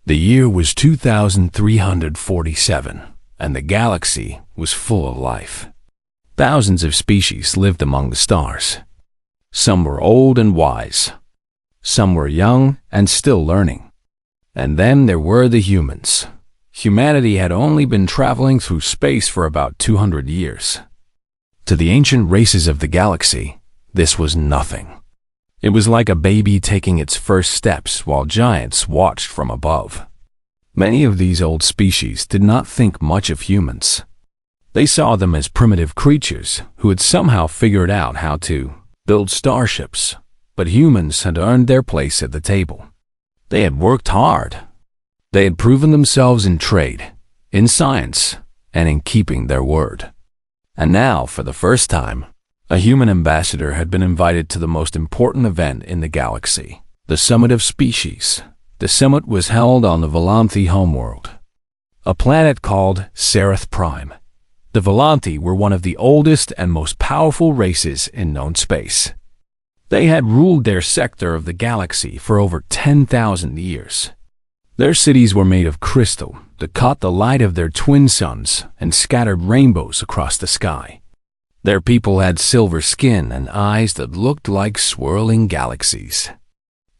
The year was 2347, and the galaxy was full of life. Thousands of species lived among the stars. Some were old and wise. Some were young and still learning. And then there were the humans. Humanity had only been traveling through space for about 200 years. To the ancient races of the galaxy, this was nothing. It was like a baby taking its first steps while giants watched from above. Many of these old species did not think much of humans. They saw them as primitive creatures who had somehow figured out how to build starships, but humans had earned their place at the table. They had worked hard. They had proven themselves in trade, in science, and in keeping their word. And now, for the first time, a human ambassador had been invited to the most important event in the galaxy, the Summit of Species. The summit was held on the Volanthi homeworld, a planet called Sereth Prime. The Volanthi were one of the oldest and most powerful races in known space. They had ruled their sector of the galaxy for over 10,000 years. Their cities were made of crystal that caught the light of their twin suns and scattered rainbows across the sky. Their people had silver skin and eyes that looked like swirling galaxies.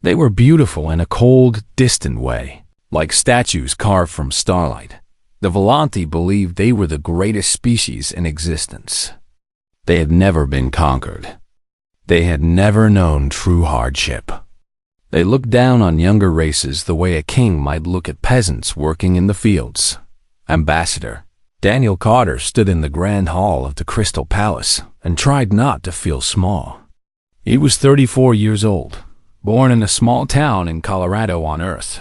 They were beautiful in a cold, distant way, like statues carved from starlight. The Volanthi believed they were the greatest species in existence. They had never been conquered. They had never known true hardship. They looked down on younger races the way a king might look at peasants working in the fields. Ambassador Daniel Carter stood in the grand hall of the Crystal Palace and tried not to feel small. He was 34 years old, born in a small town in Colorado on Earth.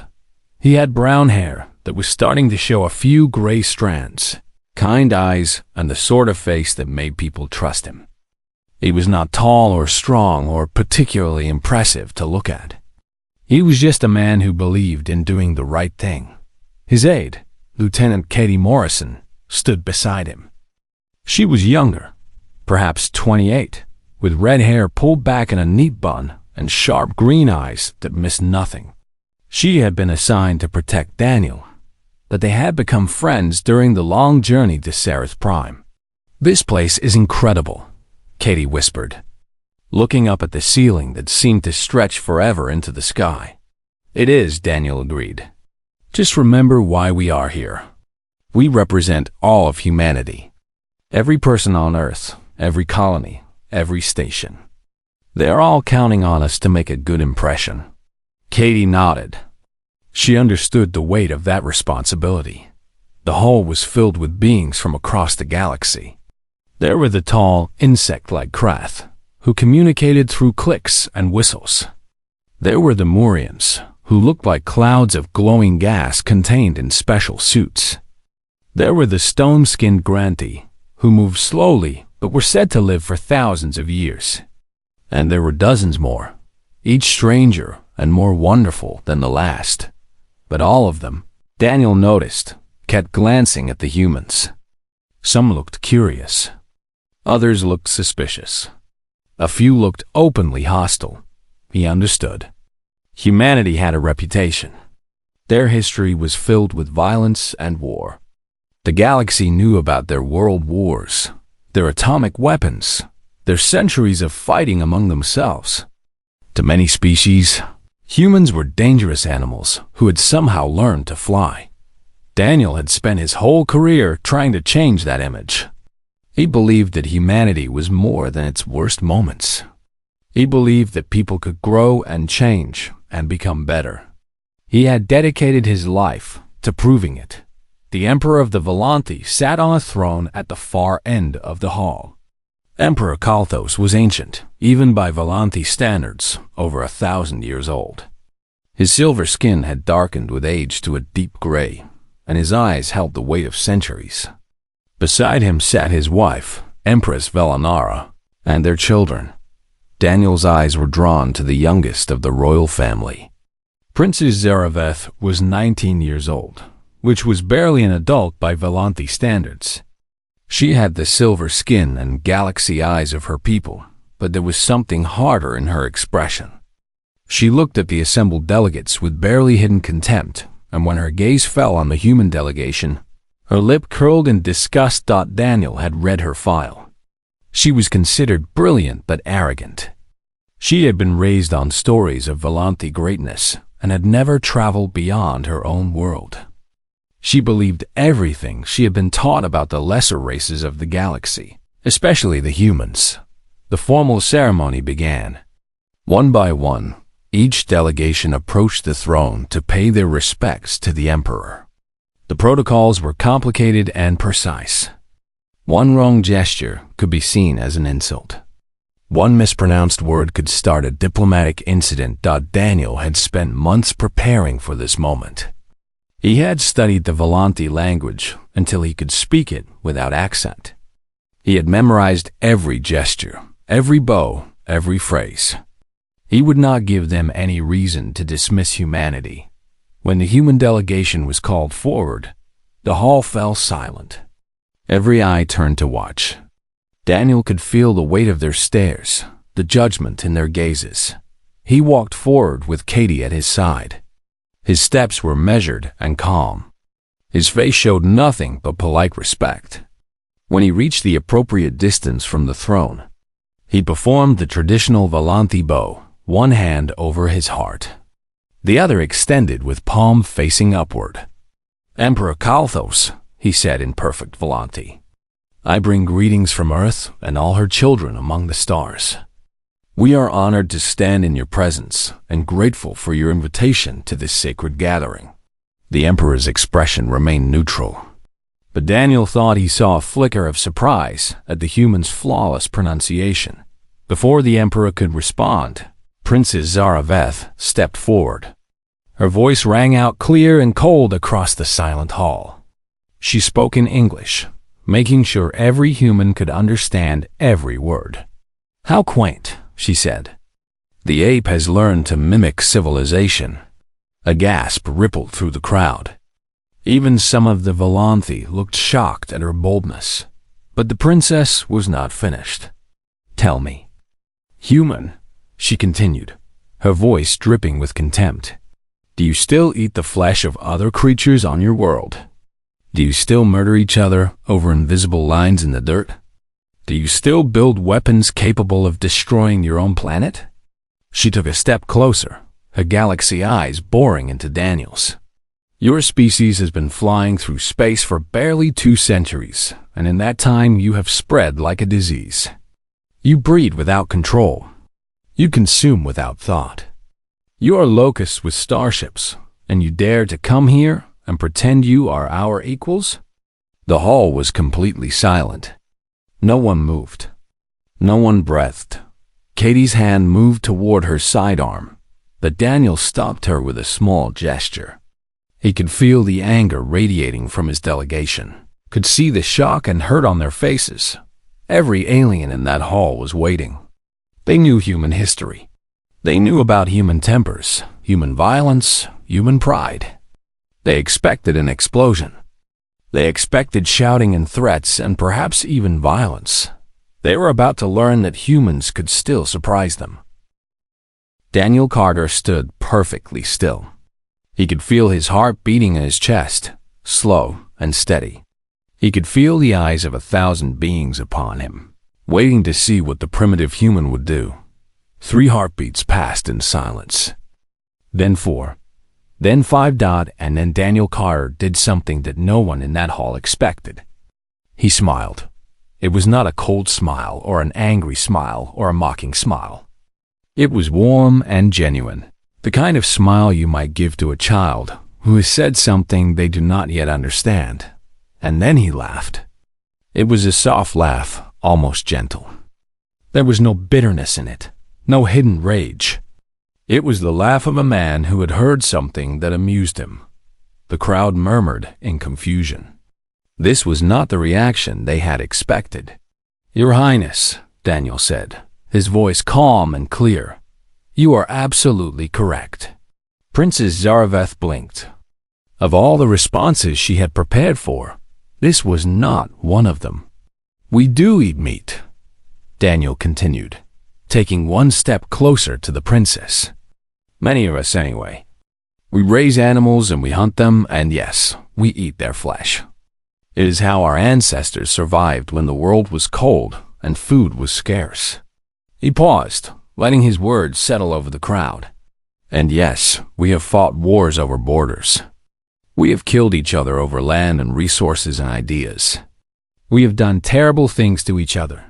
He had brown hair that was starting to show a few gray strands, kind eyes, and the sort of face that made people trust him. He was not tall or strong or particularly impressive to look at. He was just a man who believed in doing the right thing. His aide, Lieutenant Katie Morrison, stood beside him. She was younger, perhaps 28, with red hair pulled back in a neat bun and sharp green eyes that missed nothing. She had been assigned to protect Daniel, but they had become friends during the long journey to Sereth Prime. "This place is incredible," Katie whispered, looking up at the ceiling that seemed to stretch forever into the sky. "It is," Daniel agreed. "Just remember why we are here. We represent all of humanity. Every person on Earth, every colony, every station. They are all counting on us to make a good impression." Katie nodded. She understood the weight of that responsibility. The hall was filled with beings from across the galaxy. There were the tall, insect-like Krath, who communicated through clicks and whistles. There were the Murians, who looked like clouds of glowing gas contained in special suits. There were the stone-skinned Granti, who moved slowly but were said to live for thousands of years. And there were dozens more, each stranger and more wonderful than the last. But all of them, Daniel noticed, kept glancing at the humans. Some looked curious. Others looked suspicious. A few looked openly hostile. He understood. Humanity had a reputation. Their history was filled with violence and war. The galaxy knew about their world wars, their atomic weapons, their centuries of fighting among themselves. To many species, humans were dangerous animals who had somehow learned to fly. Daniel had spent his whole career trying to change that image. He believed that humanity was more than its worst moments. He believed that people could grow and change and become better. He had dedicated his life to proving it. The Emperor of the Volanthi sat on a throne at the far end of the hall. Emperor Kalthos was ancient, even by Volanthi standards, over 1,000 years old. His silver skin had darkened with age to a deep gray, and his eyes held the weight of centuries. Beside him sat his wife, Empress Velanara, and their children. Daniel's eyes were drawn to the youngest of the royal family. Princess Zaraveth was 19 years old, which was barely an adult by Volanthi standards. She had the silver skin and galaxy eyes of her people, but there was something harder in her expression. She looked at the assembled delegates with barely hidden contempt and when her gaze fell on the human delegation, her lip curled in disgust. Daniel had read her file. She was considered brilliant but arrogant. She had been raised on stories of Volante greatness and had never traveled beyond her own world. She believed everything she had been taught about the lesser races of the galaxy, especially the humans. The formal ceremony began. One by one, each delegation approached the throne to pay their respects to the Emperor. The protocols were complicated and precise. One wrong gesture could be seen as an insult. One mispronounced word could start a diplomatic incident. Daniel had spent months preparing for this moment. He had studied the Volante language until he could speak it without accent. He had memorized every gesture, every bow, every phrase. He would not give them any reason to dismiss humanity. When the human delegation was called forward, the hall fell silent. Every eye turned to watch. Daniel could feel the weight of their stares, the judgment in their gazes. He walked forward with Katie at his side. His steps were measured and calm. His face showed nothing but polite respect. When he reached the appropriate distance from the throne, he performed the traditional Volante bow, one hand over his heart, the other extended with palm facing upward. "Emperor Kalthos," he said in perfect Volante, "I bring greetings from Earth and all her children among the stars. We are honored to stand in your presence and grateful for your invitation to this sacred gathering." The Emperor's expression remained neutral, but Daniel thought he saw a flicker of surprise at the human's flawless pronunciation. Before the Emperor could respond, Princess Zaraveth stepped forward. Her voice rang out clear and cold across the silent hall. She spoke in English, making sure every human could understand every word. "How quaint," she said. "The ape has learned to mimic civilization." A gasp rippled through the crowd. Even some of the Volante looked shocked at her boldness. But the princess was not finished. "Tell me, human," she continued, her voice dripping with contempt, "do you still eat the flesh of other creatures on your world? Do you still murder each other over invisible lines in the dirt? Do you still build weapons capable of destroying your own planet?" She took a step closer, her galaxy eyes boring into Daniel's. "Your species has been flying through space for barely 2 centuries, and in that time you have spread like a disease. You breed without control. You consume without thought. You are locusts with starships, and you dare to come here and pretend you are our equals?" The hall was completely silent. No one moved. No one breathed. Katie's hand moved toward her sidearm, but Daniel stopped her with a small gesture. He could feel the anger radiating from his delegation, could see the shock and hurt on their faces. Every alien in that hall was waiting. They knew human history. They knew about human tempers, human violence, human pride. They expected an explosion. They expected shouting and threats and perhaps even violence. They were about to learn that humans could still surprise them. Daniel Carter stood perfectly still. He could feel his heart beating in his chest, slow and steady. He could feel the eyes of 1,000 beings upon him, waiting to see what the primitive human would do. 3 heartbeats passed in silence. Then 4. Then 5. And then Daniel Carter did something that no one in that hall expected. He smiled. It was not a cold smile or an angry smile or a mocking smile. It was warm and genuine, the kind of smile you might give to a child who has said something they do not yet understand. And then he laughed. It was a soft laugh, almost gentle. There was no bitterness in it, no hidden rage. It was the laugh of a man who had heard something that amused him. The crowd murmured in confusion. This was not the reaction they had expected. "Your Highness," Daniel said, his voice calm and clear, "you are absolutely correct." Princess Zaraveth blinked. Of all the responses she had prepared for, this was not one of them. "We do eat meat," Daniel continued, taking one step closer to the princess. "Many of us anyway. We raise animals and we hunt them, and yes, we eat their flesh. It is how our ancestors survived when the world was cold and food was scarce." He paused, letting his words settle over the crowd. "And yes, we have fought wars over borders. We have killed each other over land and resources and ideas. We have done terrible things to each other,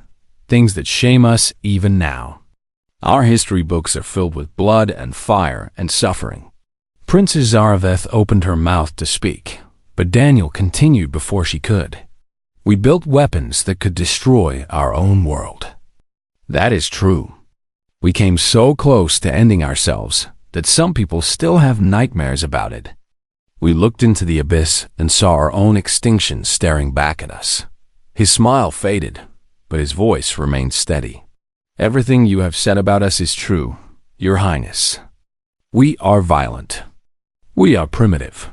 things that shame us even now. Our history books are filled with blood and fire and suffering." Princess Zaraveth opened her mouth to speak, but Daniel continued before she could. "We built weapons that could destroy our own world. That is true. We came so close to ending ourselves that some people still have nightmares about it. We looked into the abyss and saw our own extinction staring back at us." His smile faded, but his voice remained steady. "Everything you have said about us is true, Your Highness. We are violent. We are primitive.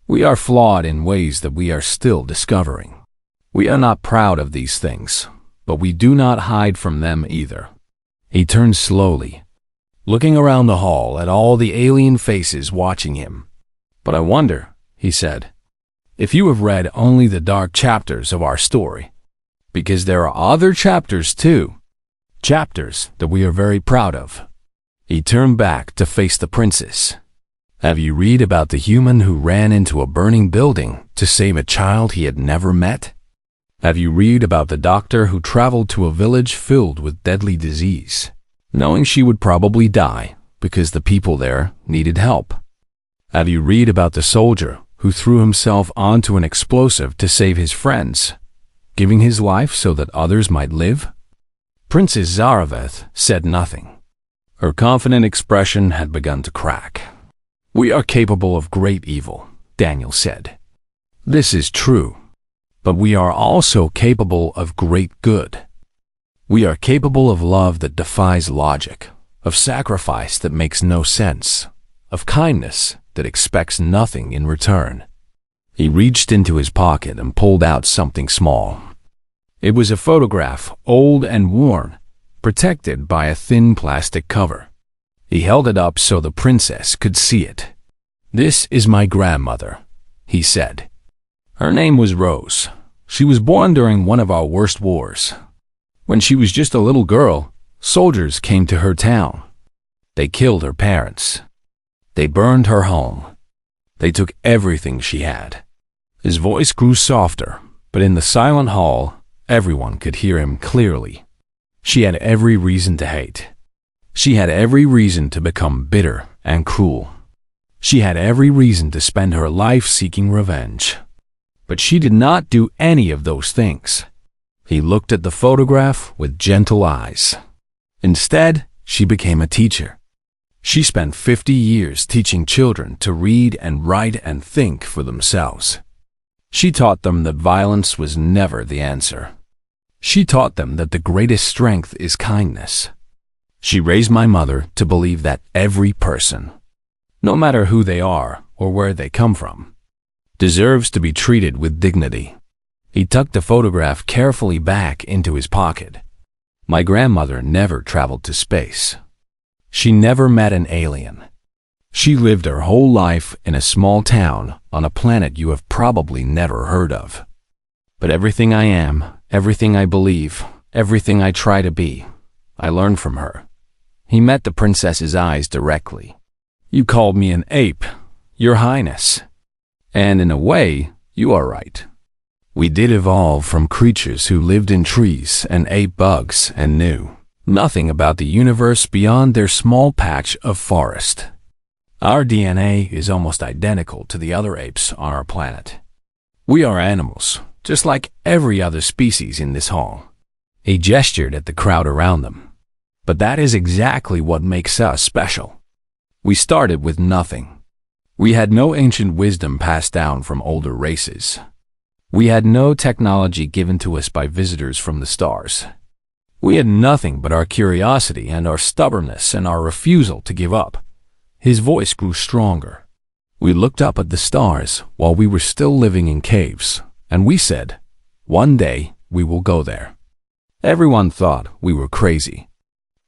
We are flawed in ways that we are still discovering. We are not proud of these things, but we do not hide from them either." He turned slowly, looking around the hall at all the alien faces watching him. "But I wonder," he said, "if you have read only the dark chapters of our story, because there are other chapters too, chapters that we are very proud of." He turned back to face the princess. "Have you read about the human who ran into a burning building to save a child he had never met? Have you read about the doctor who traveled to a village filled with deadly disease, knowing she would probably die because the people there needed help? Have you read about the soldier who threw himself onto an explosive to save his friends, giving his life so that others might live?" Princess Zaraveth said nothing. Her confident expression had begun to crack. "We are capable of great evil," Daniel said. "This is true. But we are also capable of great good. We are capable of love that defies logic, of sacrifice that makes no sense, of kindness that expects nothing in return." He reached into his pocket and pulled out something small. It was a photograph, old and worn, protected by a thin plastic cover. He held it up so the princess could see it. "This is my grandmother," he said. "Her name was Rose. She was born during one of our worst wars. When she was just a little girl, soldiers came to her town. They killed her parents. They burned her home. They took everything she had." His voice grew softer, but in the silent hall, everyone could hear him clearly. She had every reason to hate. She had every reason to become bitter and cruel. She had every reason to spend her life seeking revenge. But she did not do any of those things. He looked at the photograph with gentle eyes. Instead, she became a teacher. She spent 50 years teaching children to read and write and think for themselves. She taught them that violence was never the answer. She taught them that the greatest strength is kindness. She raised my mother to believe that every person, no matter who they are or where they come from, deserves to be treated with dignity. He tucked the photograph carefully back into his pocket. My grandmother never traveled to space. She never met an alien. She lived her whole life in a small town on a planet you have probably never heard of. But everything I am, everything I believe, everything I try to be, I learned from her." He met the princess's eyes directly. "You called me an ape, Your Highness. And in a way, you are right. We did evolve from creatures who lived in trees and ate bugs and knew nothing about the universe beyond their small patch of forest. Our DNA is almost identical to the other apes on our planet. We are animals, just like every other species in this hall." He gestured at the crowd around them. "But that is exactly what makes us special. We started with nothing. We had no ancient wisdom passed down from older races. We had no technology given to us by visitors from the stars. We had nothing but our curiosity and our stubbornness and our refusal to give up." His voice grew stronger. "We looked up at the stars while we were still living in caves, and we said, one day we will go there. Everyone thought we were crazy.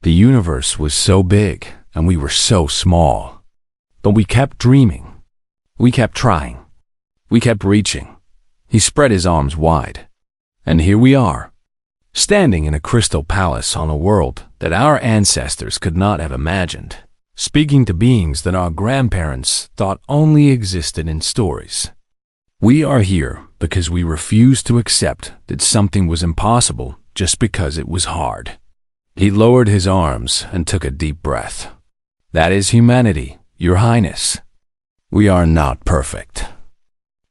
The universe was so big, and we were so small. But we kept dreaming. We kept trying. We kept reaching. He spread his arms wide. And here we are, standing in a crystal palace on a world that our ancestors could not have imagined, speaking to beings that our grandparents thought only existed in stories. We are here because we refused to accept that something was impossible just because it was hard. He lowered his arms and took a deep breath. That is humanity, Your Highness. We are not perfect.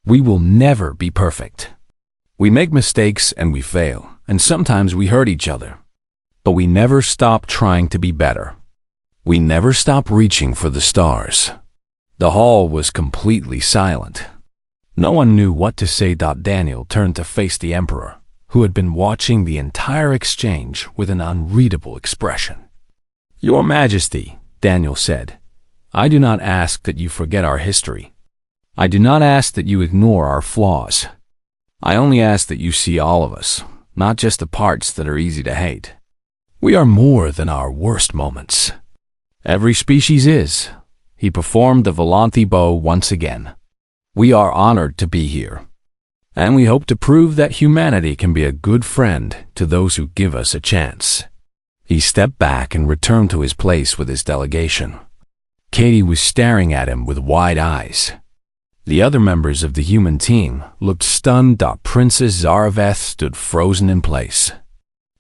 We will never be perfect. We make mistakes and we fail, and sometimes we hurt each other. But we never stop trying to be better. We never stop reaching for the stars. The hall was completely silent. No one knew what to say. Daniel turned to face the Emperor, who had been watching the entire exchange with an unreadable expression. Your Majesty, Daniel said, I do not ask that you forget our history. I do not ask that you ignore our flaws. I only ask that you see all of us, not just the parts that are easy to hate. We are more than our worst moments. Every species is. He performed the Volante bow once again. We are honored to be here. And we hope to prove that humanity can be a good friend to those who give us a chance. He stepped back and returned to his place with his delegation. Katie was staring at him with wide eyes. The other members of the human team looked stunned. Princess Zaraveth stood frozen in place.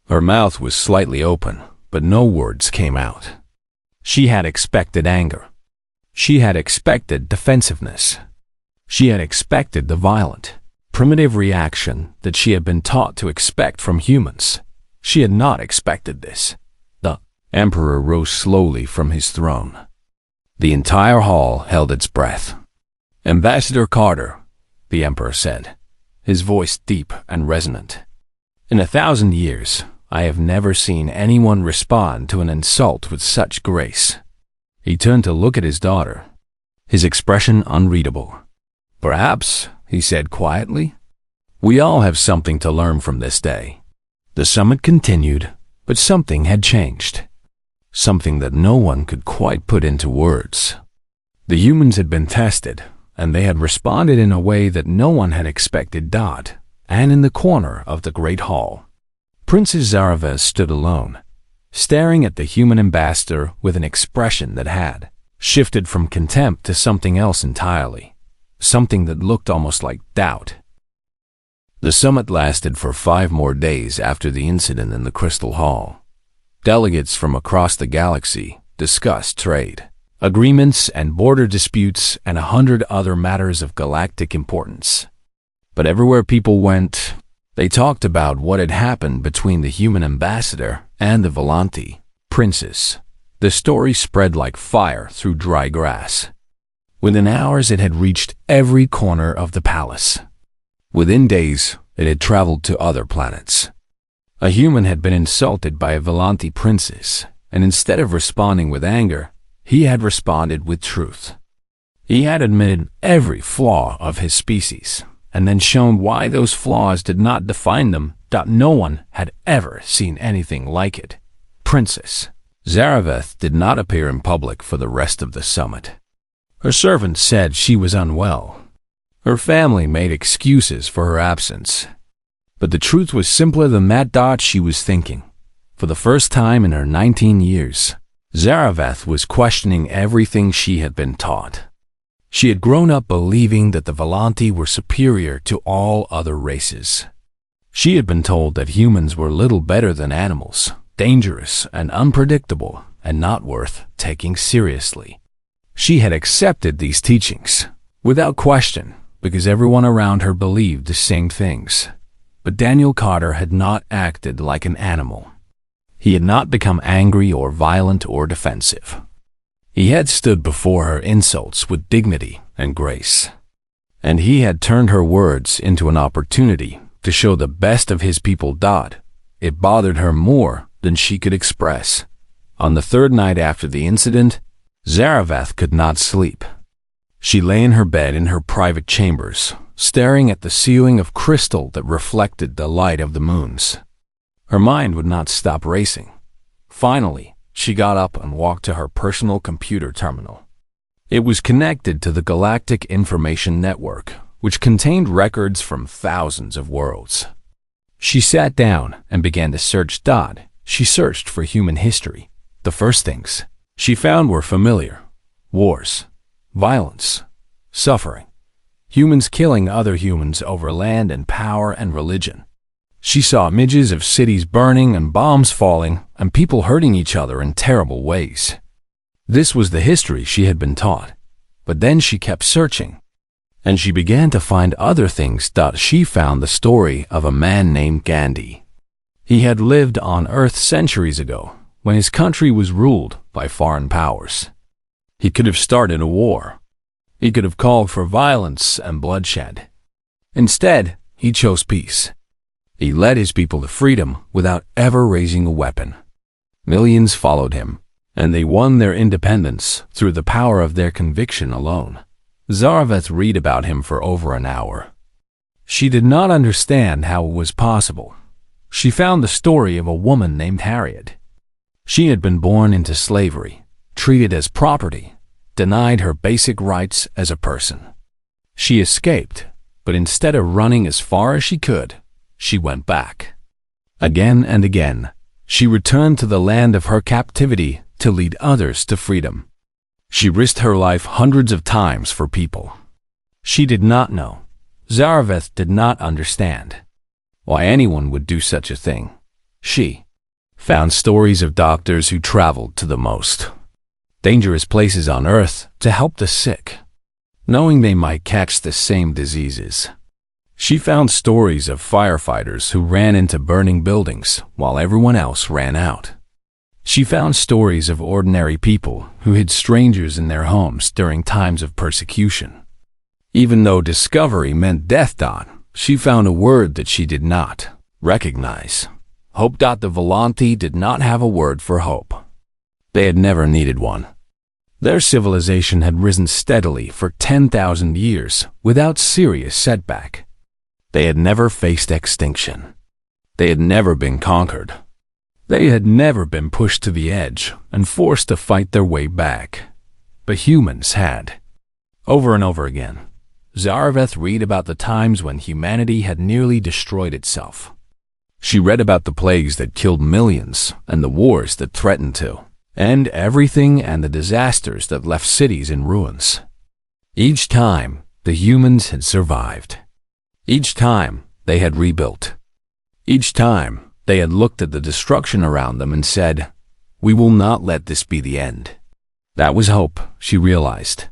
Her mouth was slightly open, but no words came out. She had expected anger. She had expected defensiveness. She had expected the violent, primitive reaction that she had been taught to expect from humans. She had not expected this. The Emperor rose slowly from his throne. The entire hall held its breath. Ambassador Carter, the Emperor said, his voice deep and resonant. In 1,000 years, I have never seen anyone respond to an insult with such grace. He turned to look at his daughter, his expression unreadable. Perhaps, he said quietly, we all have something to learn from this day. The summit continued, but something had changed. Something that no one could quite put into words. The humans had been tested, and they had responded in a way that no one had expected. And in the corner of the great hall, Princess Zaraveth stood alone, staring at the human ambassador with an expression that had shifted from contempt to something else entirely. Something that looked almost like doubt. The summit lasted for 5 more days after the incident in the Crystal Hall. Delegates from across the galaxy discussed trade, agreements and border disputes and 100 other matters of galactic importance. But everywhere people went, they talked about what had happened between the human ambassador and the Volante princess. The story spread like fire through dry grass. Within hours, it had reached every corner of the palace. Within days, it had traveled to other planets. A human had been insulted by a Volante princess, and instead of responding with anger, he had responded with truth. He had admitted every flaw of his species, and then shown why those flaws did not define them. No one had ever seen anything like it. Princess Zaraveth did not appear in public for the rest of the summit. Her servant said she was unwell. Her family made excuses for her absence. But the truth was simpler than that. She was thinking. For the first time in her 19 years, Zaraveth was questioning everything she had been taught. She had grown up believing that the Volante were superior to all other races. She had been told that humans were little better than animals, dangerous and unpredictable, and not worth taking seriously. She had accepted these teachings, without question, because everyone around her believed the same things. But Daniel Carter had not acted like an animal. He had not become angry or violent or defensive. He had stood before her insults with dignity and grace. And he had turned her words into an opportunity to show the best of his people. It bothered her more than she could express. On the 3rd night after the incident, Zaraveth could not sleep. She lay in her bed in her private chambers, staring at the ceiling of crystal that reflected the light of the moons. Her mind would not stop racing. Finally, she got up and walked to her personal computer terminal. It was connected to the Galactic Information Network, which contained records from thousands of worlds. She sat down and began to search. She searched for human history. The first things she found were familiar: wars, violence, suffering, humans killing other humans over land and power and religion. She saw images of cities burning and bombs falling and people hurting each other in terrible ways. This was the history she had been taught. But then she kept searching, and she began to find other things. She found the story of a man named Gandhi. He had lived on Earth centuries ago, when his country was ruled by foreign powers. He could have started a war. He could have called for violence and bloodshed. Instead, he chose peace. He led his people to freedom without ever raising a weapon. Millions followed him, and they won their independence through the power of their conviction alone. Zaraveth read about him for over an hour. She did not understand how it was possible. She found the story of a woman named Harriet. She had been born into slavery, treated as property, denied her basic rights as a person. She escaped, but instead of running as far as she could, she went back. Again and again, she returned to the land of her captivity to lead others to freedom. She risked her life hundreds of times for people. She did not know. Zaraveth did not understand why anyone would do such a thing. She found stories of doctors who traveled to the most dangerous places on Earth to help the sick, knowing they might catch the same diseases. She found stories of firefighters who ran into burning buildings while everyone else ran out. She found stories of ordinary people who hid strangers in their homes during times of persecution. Even though discovery meant death, she found a word that she did not recognize. Hope. The Volanti did not have a word for hope. They had never needed one. Their civilization had risen steadily for 10,000 years without serious setback. They had never faced extinction. They had never been conquered. They had never been pushed to the edge and forced to fight their way back. But humans had. Over and over again, Zaraveth read about the times when humanity had nearly destroyed itself. She read about the plagues that killed millions and the wars that threatened to end everything and the disasters that left cities in ruins. Each time, the humans had survived. Each time, they had rebuilt. Each time, they had looked at the destruction around them and said, "We will not let this be the end." That was hope, she realized.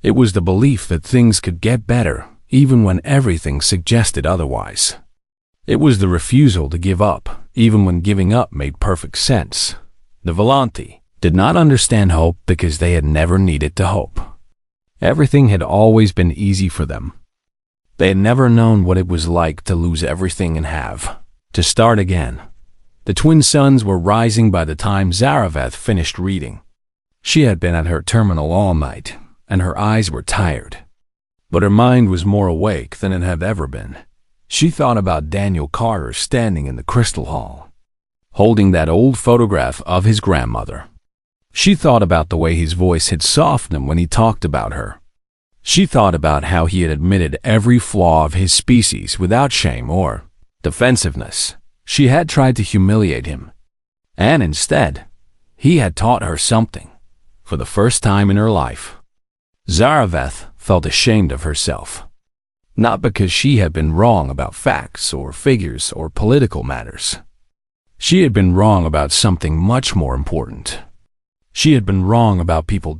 It was the belief that things could get better, even when everything suggested otherwise. It was the refusal to give up, even when giving up made perfect sense. The Volanti did not understand hope because they had never needed to hope. Everything had always been easy for them. They had never known what it was like to lose everything and to start again. The twin suns were rising by the time Zaraveth finished reading. She had been at her terminal all night, and her eyes were tired. But her mind was more awake than it had ever been. She thought about Daniel Carter standing in the Crystal Hall, holding that old photograph of his grandmother. She thought about the way his voice had softened when he talked about her. She thought about how he had admitted every flaw of his species without shame or defensiveness. She had tried to humiliate him, and instead, he had taught her something, for the first time in her life. Zaraveth felt ashamed of herself, not because she had been wrong about facts or figures or political matters. She had been wrong about something much more important. She had been wrong about people.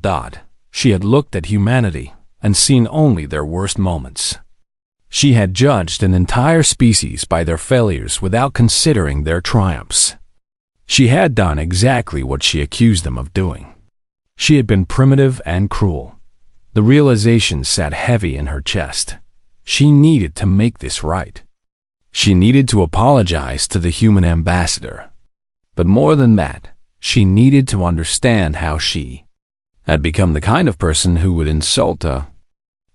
She had looked at humanity and seen only their worst moments. She had judged an entire species by their failures without considering their triumphs. She had done exactly what she accused them of doing. She had been primitive and cruel. The realization sat heavy in her chest. She needed to make this right. She needed to apologize to the human ambassador. But more than that, she needed to understand how she had become the kind of person who would insult a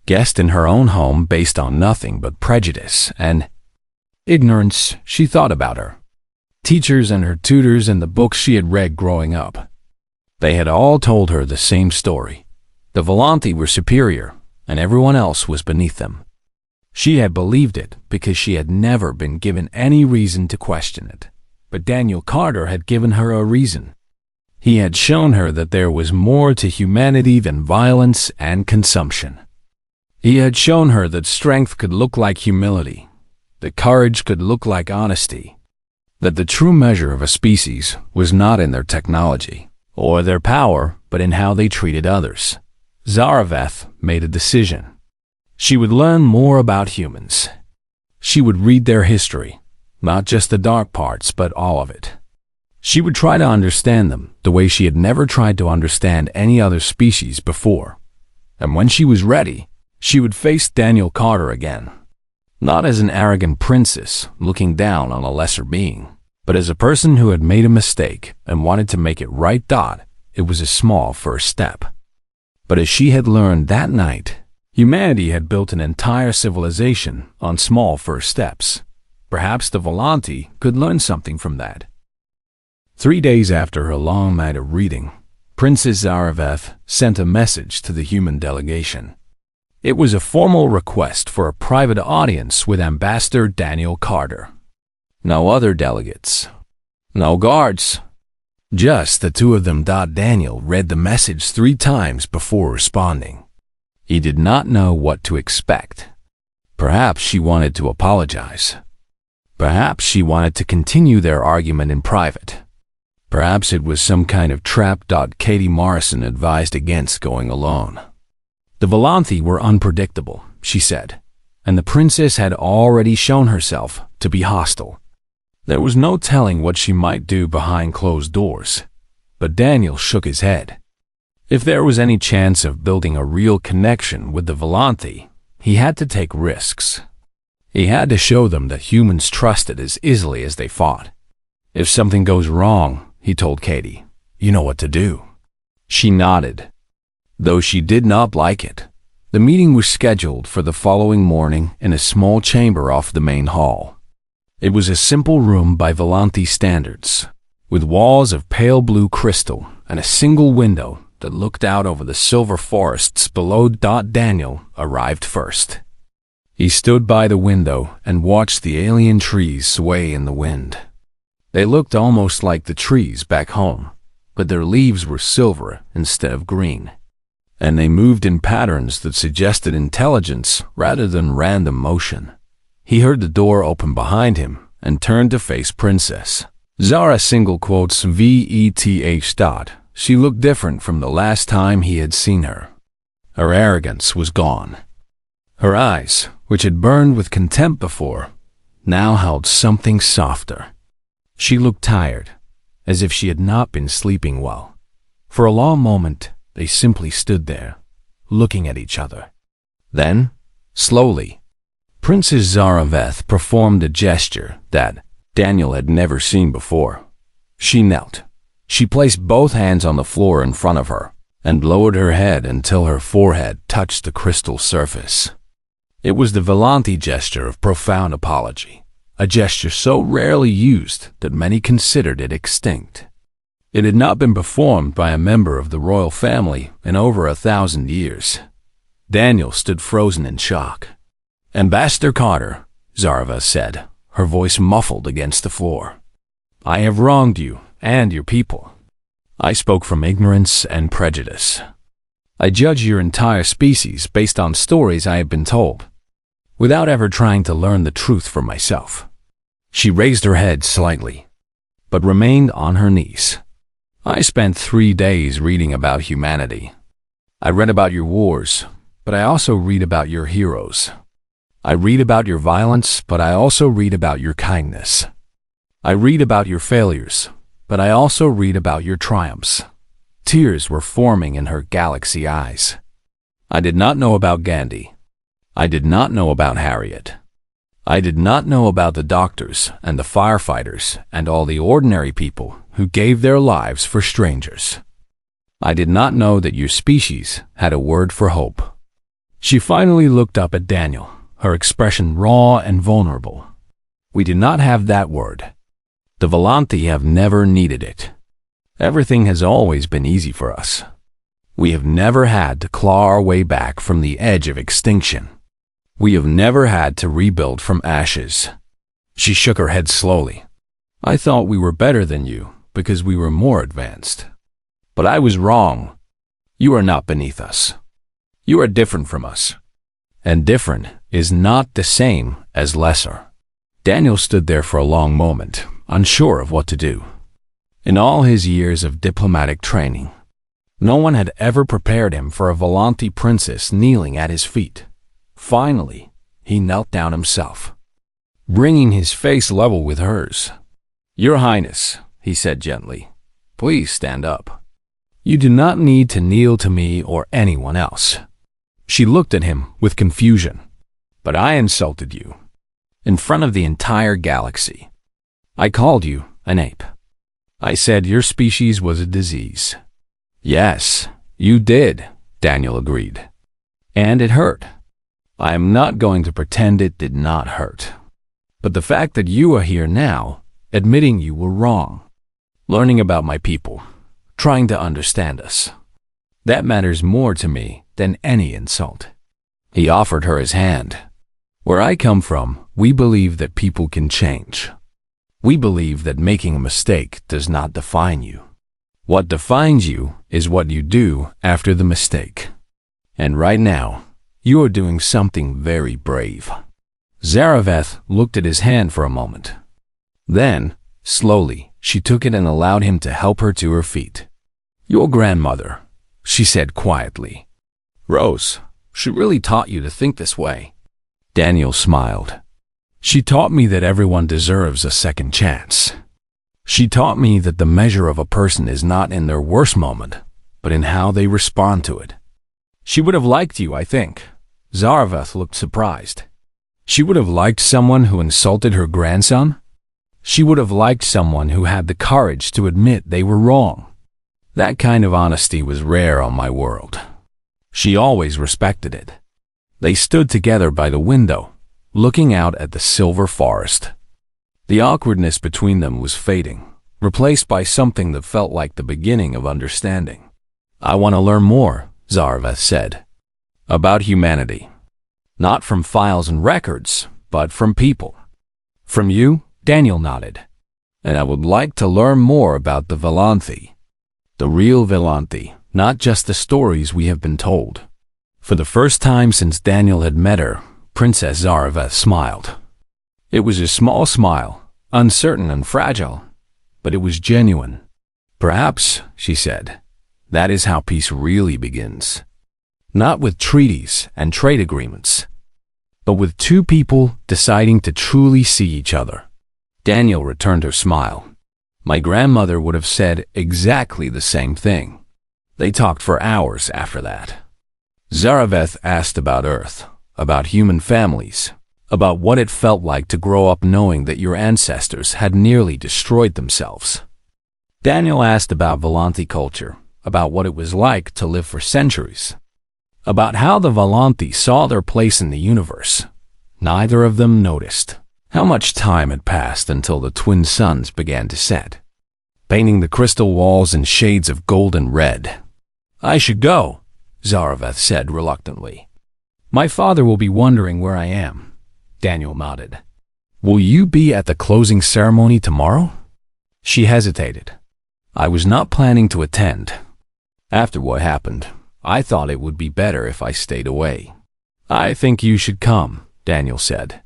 guest in her own home based on nothing but prejudice and ignorance. She thought about her teachers and her tutors and the books she had read growing up. They had all told her the same story. The Volanti were superior, and everyone else was beneath them. She had believed it because she had never been given any reason to question it. But Daniel Carter had given her a reason. He had shown her that there was more to humanity than violence and consumption. He had shown her that strength could look like humility, that courage could look like honesty, that the true measure of a species was not in their technology or their power, but in how they treated others. Zaraveth made a decision. She would learn more about humans. She would read their history, not just the dark parts, but all of it. She would try to understand them the way she had never tried to understand any other species before. And when she was ready, she would face Daniel Carter again. Not as an arrogant princess looking down on a lesser being, but as a person who had made a mistake and wanted to make it right. It was a small first step. But as she had learned that night, humanity had built an entire civilization on small first steps. Perhaps the Volanti could learn something from that. 3 days after her long night of reading, Princess Zaraveth sent a message to the human delegation. It was a formal request for a private audience with Ambassador Daniel Carter. No other delegates. No guards. Just the two of them. Daniel read the message 3 times before responding. He did not know what to expect. Perhaps she wanted to apologize. Perhaps she wanted to continue their argument in private. Perhaps it was some kind of trap. Katie Morrison advised against going alone. The Volanti were unpredictable, she said, and the princess had already shown herself to be hostile. There was no telling what she might do behind closed doors. But Daniel shook his head. If there was any chance of building a real connection with the Volanti, he had to take risks. He had to show them that humans trusted as easily as they fought. If something goes wrong, he told Katie, you know what to do. She nodded. Though she did not like it, the meeting was scheduled for the following morning in a small chamber off the main hall. It was a simple room by Volanti standards, with walls of pale blue crystal and a single window that looked out over the silver forests below. Daniel arrived first. He stood by the window and watched the alien trees sway in the wind. They looked almost like the trees back home, but their leaves were silver instead of green. And they moved in patterns that suggested intelligence rather than random motion. He heard the door open behind him and turned to face Princess Zara VETH. She looked different from the last time he had seen her. Her arrogance was gone. Her eyes, which had burned with contempt before, now held something softer. She looked tired, as if she had not been sleeping well. For a long moment, they simply stood there, looking at each other. Then, slowly, Princess Zaraveth performed a gesture that Daniel had never seen before. She knelt. She placed both hands on the floor in front of her and lowered her head until her forehead touched the crystal surface. It was the Volanti gesture of profound apology, a gesture so rarely used that many considered it extinct. It had not been performed by a member of the royal family in over 1,000 years. Daniel stood frozen in shock. Ambassador Carter, Zaraveth said, her voice muffled against the floor. I have wronged you and your people. I spoke from ignorance and prejudice. I judge your entire species based on stories I have been told, without ever trying to learn the truth for myself. She raised her head slightly, but remained on her knees. I spent 3 days reading about humanity. I read about your wars, but I also read about your heroes. I read about your violence, but I also read about your kindness. I read about your failures, but I also read about your triumphs. Tears were forming in her galaxy eyes. I did not know about Gandhi. I did not know about Harriet. I did not know about the doctors and the firefighters and all the ordinary people who gave their lives for strangers. I did not know that your species had a word for hope. She finally looked up at Daniel, her expression raw and vulnerable. We do not have that word. The Volanti have never needed it. Everything has always been easy for us. We have never had to claw our way back from the edge of extinction. We have never had to rebuild from ashes. She shook her head slowly. I thought we were better than you because we were more advanced. But I was wrong. You are not beneath us. You are different from us. And different is not the same as lesser. Daniel stood there for a long moment, unsure of what to do. In all his years of diplomatic training, no one had ever prepared him for a Volante princess kneeling at his feet. Finally, he knelt down himself, bringing his face level with hers. Your Highness, he said gently, please stand up. You do not need to kneel to me or anyone else. She looked at him with confusion. But I insulted you. In front of the entire galaxy. I called you an ape. I said your species was a disease. Yes, you did, Daniel agreed. And it hurt. I am not going to pretend it did not hurt. But the fact that you are here now, admitting you were wrong, learning about my people, trying to understand us, that matters more to me than any insult. He offered her his hand. Where I come from, we believe that people can change. We believe that making a mistake does not define you. What defines you is what you do after the mistake. And right now, you are doing something very brave. Zaraveth looked at his hand for a moment. Then, slowly, she took it and allowed him to help her to her feet. Your grandmother, she said quietly. Rose, she really taught you to think this way. Daniel smiled. She taught me that everyone deserves a second chance. She taught me that the measure of a person is not in their worst moment, but in how they respond to it. She would have liked you, I think. Zaraveth looked surprised. She would have liked someone who insulted her grandson? She would have liked someone who had the courage to admit they were wrong. That kind of honesty was rare on my world. She always respected it. They stood together by the window, looking out at the silver forest. The awkwardness between them was fading, replaced by something that felt like the beginning of understanding. I want to learn more, Zaraveth said. About humanity. Not from files and records, but from people. From you? Daniel nodded. And I would like to learn more about the Volante. The real Volante, not just the stories we have been told. For the first time since Daniel had met her, Princess Zaraveth smiled. It was a small smile, uncertain and fragile, but it was genuine. Perhaps, she said, that is how peace really begins. Not with treaties and trade agreements, but with two people deciding to truly see each other. Daniel returned her smile. My grandmother would have said exactly the same thing. They talked for hours after that. Zaraveth asked about Earth, about human families, about what it felt like to grow up knowing that your ancestors had nearly destroyed themselves. Daniel asked about Volante culture, about what it was like to live for centuries, about how the Volante saw their place in the universe. Neither of them noticed how much time had passed until the twin suns began to set, painting the crystal walls in shades of gold and red. I should go, Zaraveth said reluctantly. My father will be wondering where I am. Daniel nodded. Will you be at the closing ceremony tomorrow? She hesitated. I was not planning to attend. After what happened, I thought it would be better if I stayed away. I think you should come, Daniel said.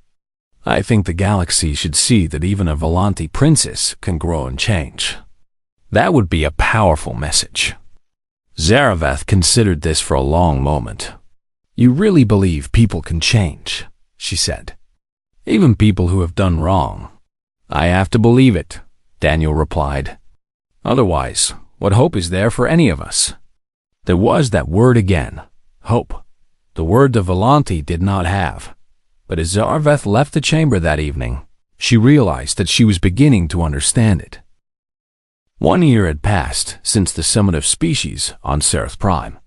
I think the galaxy should see that even a Volante princess can grow and change. That would be a powerful message. Zaraveth considered this for a long moment. You really believe people can change, she said. Even people who have done wrong. I have to believe it, Daniel replied. Otherwise, what hope is there for any of us? There was that word again, hope. The word the Volante did not have. But as Zaraveth left the chamber that evening, she realized that she was beginning to understand it. 1 year had passed since the summit of species on Seraph Prime.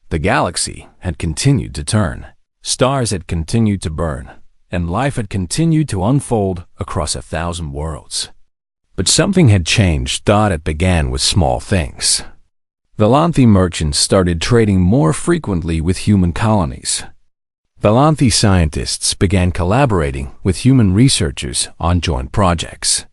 The galaxy had continued to turn, stars had continued to burn, and life had continued to unfold across 1,000 worlds. But something had changed. It began with small things. Valanthi merchants started trading more frequently with human colonies. Valanthi scientists began collaborating with human researchers on joint projects.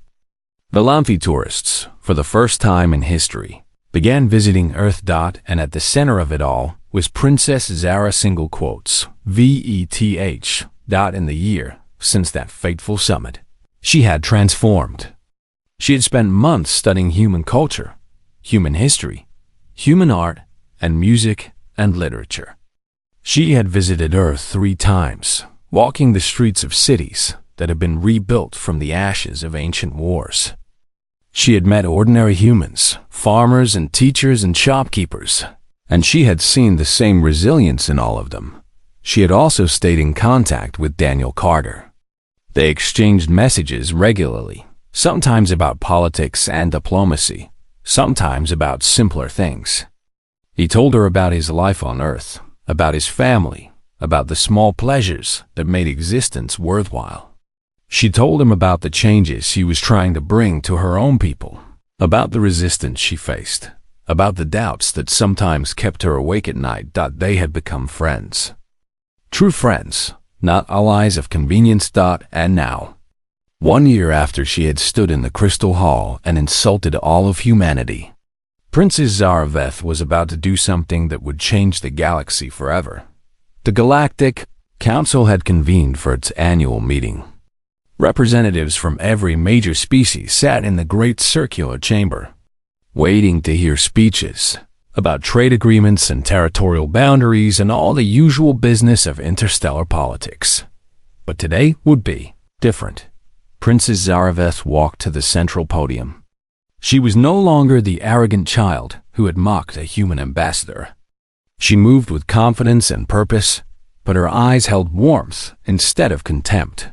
Valanthi tourists, for the first time in history, began visiting Earth. And at the center of it all was Princess Zara VETH. In the year since that fateful summit, she had transformed. She had spent months studying human culture, human history, human art, and music and literature. She had visited Earth 3 times, walking the streets of cities that had been rebuilt from the ashes of ancient wars. She had met ordinary humans, farmers and teachers and shopkeepers, and she had seen the same resilience in all of them. She had also stayed in contact with Daniel Carter. They exchanged messages regularly, sometimes about politics and diplomacy, sometimes about simpler things. He told her about his life on Earth, about his family, about the small pleasures that made existence worthwhile. She told him about the changes she was trying to bring to her own people, about the resistance she faced, about the doubts that sometimes kept her awake at night. They had become friends. True friends, not allies of convenience. And now, 1 year after she had stood in the Crystal Hall and insulted all of humanity, Princess Zara was about to do something that would change the galaxy forever. The Galactic Council had convened for its annual meeting. Representatives from every major species sat in the great circular chamber, waiting to hear speeches about trade agreements and territorial boundaries and all the usual business of interstellar politics. But today would be different. Princess Zara walked to the central podium. She was no longer the arrogant child who had mocked a human ambassador. She moved with confidence and purpose, but her eyes held warmth instead of contempt.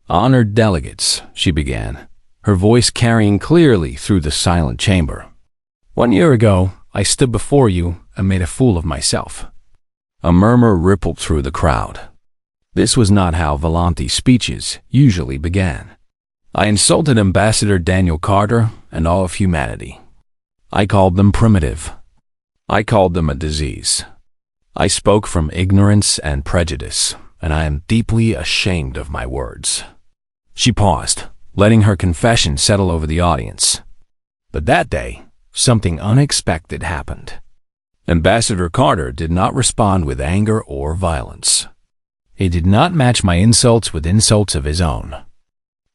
"Honored delegates," she began, her voice carrying clearly through the silent chamber. "1 year ago, I stood before you and made a fool of myself." A murmur rippled through the crowd. This was not how Valanthi speeches usually began. "I insulted Ambassador Daniel Carter and all of humanity. I called them primitive. I called them a disease. I spoke from ignorance and prejudice, and I am deeply ashamed of my words." She paused, letting her confession settle over the audience. But that day, something unexpected happened. Ambassador Carter did not respond with anger or violence. He did not match my insults with insults of his own.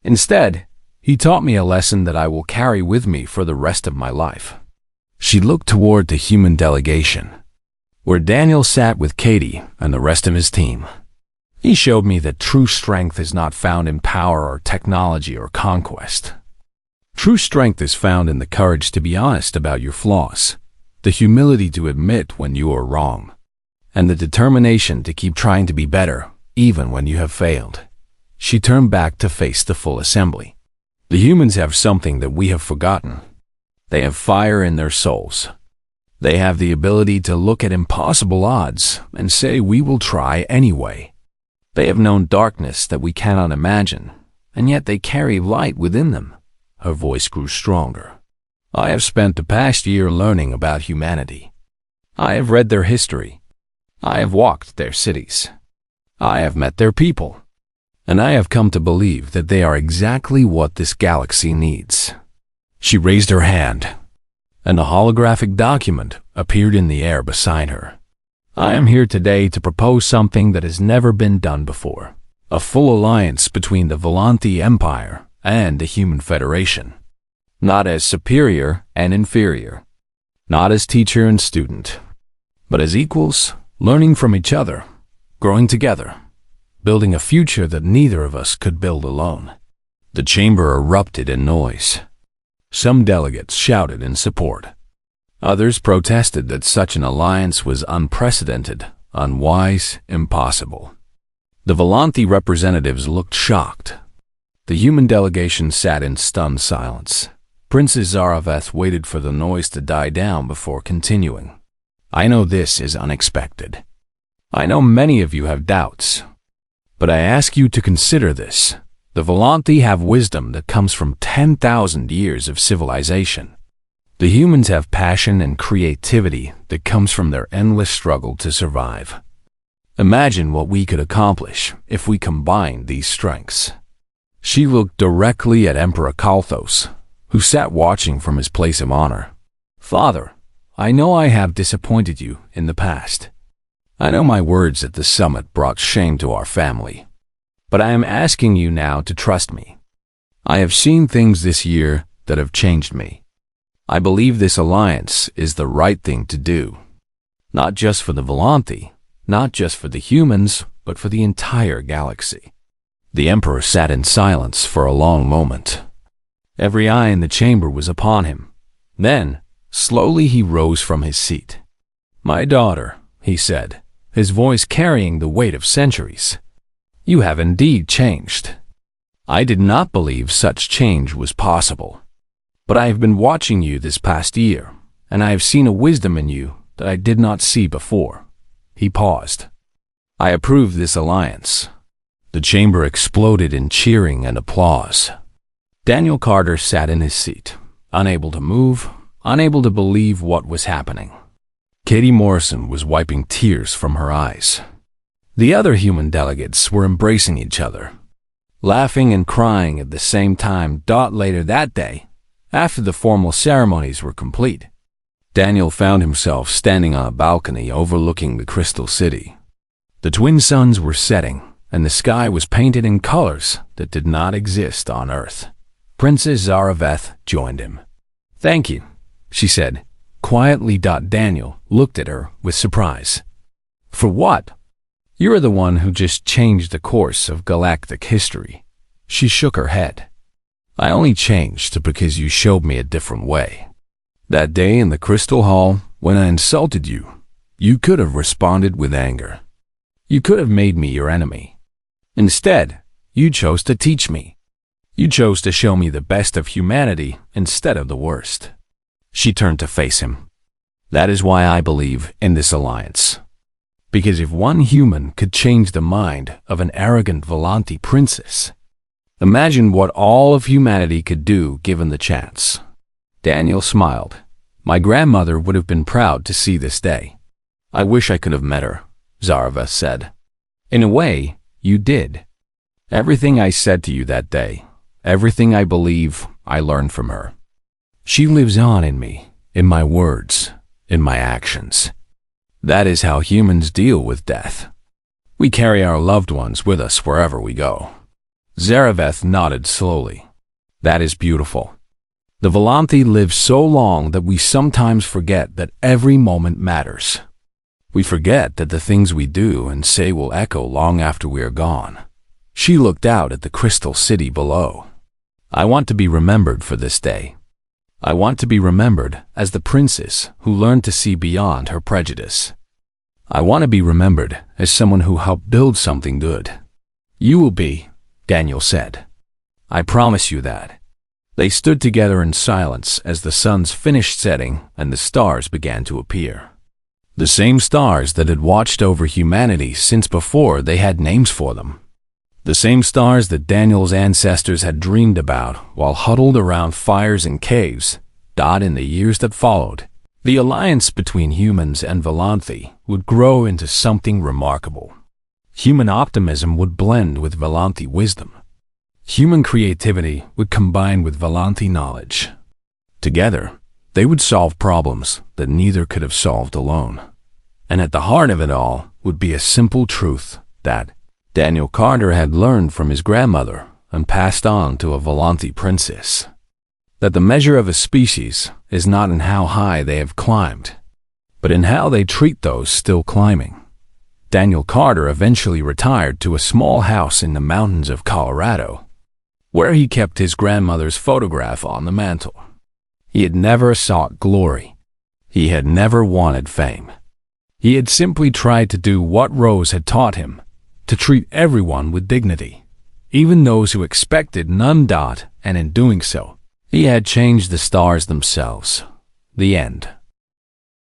Instead, he taught me a lesson that I will carry with me for the rest of my life. She looked toward the human delegation, where Daniel sat with Katie and the rest of his team. He showed me that true strength is not found in power or technology or conquest. True strength is found in the courage to be honest about your flaws, the humility to admit when you are wrong, and the determination to keep trying to be better, even when you have failed. She turned back to face the full assembly. The humans have something that we have forgotten. They have fire in their souls. They have the ability to look at impossible odds and say, "We will try anyway." They have known darkness that we cannot imagine, and yet they carry light within them. Her voice grew stronger. "I have spent the past year learning about humanity. I have read their history. I have walked their cities. I have met their people. And I have come to believe that they are exactly what this galaxy needs." She raised her hand, and a holographic document appeared in the air beside her. "I am here today to propose something that has never been done before. A full alliance between the Valanthi Empire and the Human Federation. Not as superior and inferior. Not as teacher and student. But as equals, learning from each other, growing together, building a future that neither of us could build alone." The chamber erupted in noise. Some delegates shouted in support. Others protested that such an alliance was unprecedented, unwise, impossible. The Valanthi representatives looked shocked. The human delegation sat in stunned silence. Princess Zara waited for the noise to die down before continuing. "I know this is unexpected. I know many of you have doubts. But I ask you to consider this. The Valanthi have wisdom that comes from 10,000 years of civilization. The humans have passion and creativity that comes from their endless struggle to survive. Imagine what we could accomplish if we combined these strengths. She looked directly at Emperor Kalthos, who sat watching from his place of honor. Father, I know I have disappointed you in the past. I know my words at the summit brought shame to our family. But I am asking you now to trust me. I have seen things this year that have changed me. I believe this alliance is the right thing to do. Not just for the Volanthi, not just for the humans, but for the entire galaxy. The Emperor sat in silence for a long moment. Every eye in the chamber was upon him. Then, slowly he rose from his seat. My daughter, he said, his voice carrying the weight of centuries. You have indeed changed. I did not believe such change was possible. But I have been watching you this past year, and I have seen a wisdom in you that I did not see before. He paused. I approve this alliance. The chamber exploded in cheering and applause. Daniel Carter sat in his seat, unable to move, unable to believe what was happening. Katie Morrison was wiping tears from her eyes. The other human delegates were embracing each other, laughing and crying at the same time. Later that day, after the formal ceremonies were complete, Daniel found himself standing on a balcony overlooking the Crystal City. The twin suns were setting, and the sky was painted in colors that did not exist on Earth. Princess Zaraveth joined him. Thank you, she said, quietly. Daniel looked at her with surprise. For what? You are the one who just changed the course of galactic history. She shook her head. I only changed because you showed me a different way. That day in the Crystal Hall, when I insulted you, you could have responded with anger. You could have made me your enemy. Instead, you chose to teach me. You chose to show me the best of humanity instead of the worst. She turned to face him. That is why I believe in this alliance. Because if one human could change the mind of an arrogant Volanthi princess, imagine what all of humanity could do given the chance. Daniel smiled. My grandmother would have been proud to see this day. I wish I could have met her, Zaraveth said. In a way, you did. Everything I said to you that day, everything I believe, I learned from her. She lives on in me, in my words, in my actions. That is how humans deal with death. We carry our loved ones with us wherever we go. Zaraveth nodded slowly. That is beautiful. The Volanthi live so long that we sometimes forget that every moment matters. We forget that the things we do and say will echo long after we are gone. She looked out at the Crystal City below. I want to be remembered for this day. I want to be remembered as the princess who learned to see beyond her prejudice. I want to be remembered as someone who helped build something good. You will be, Daniel said. I promise you that. They stood together in silence as the suns finished setting and the stars began to appear. The same stars that had watched over humanity since before they had names for them. The same stars that Daniel's ancestors had dreamed about while huddled around fires in caves. In the years that followed, the alliance between humans and Volanthi would grow into something remarkable. Human optimism would blend with Volanthi wisdom. Human creativity would combine with Volanthi knowledge. Together, they would solve problems that neither could have solved alone. And at the heart of it all would be a simple truth that Daniel Carter had learned from his grandmother and passed on to a Volanthi princess. That the measure of a species is not in how high they have climbed, but in how they treat those still climbing. Daniel Carter eventually retired to a small house in the mountains of Colorado, where he kept his grandmother's photograph on the mantle. He had never sought glory. He had never wanted fame. He had simply tried to do what Rose had taught him, to treat everyone with dignity, even those who expected none. And in doing so, he had changed the stars themselves. The end.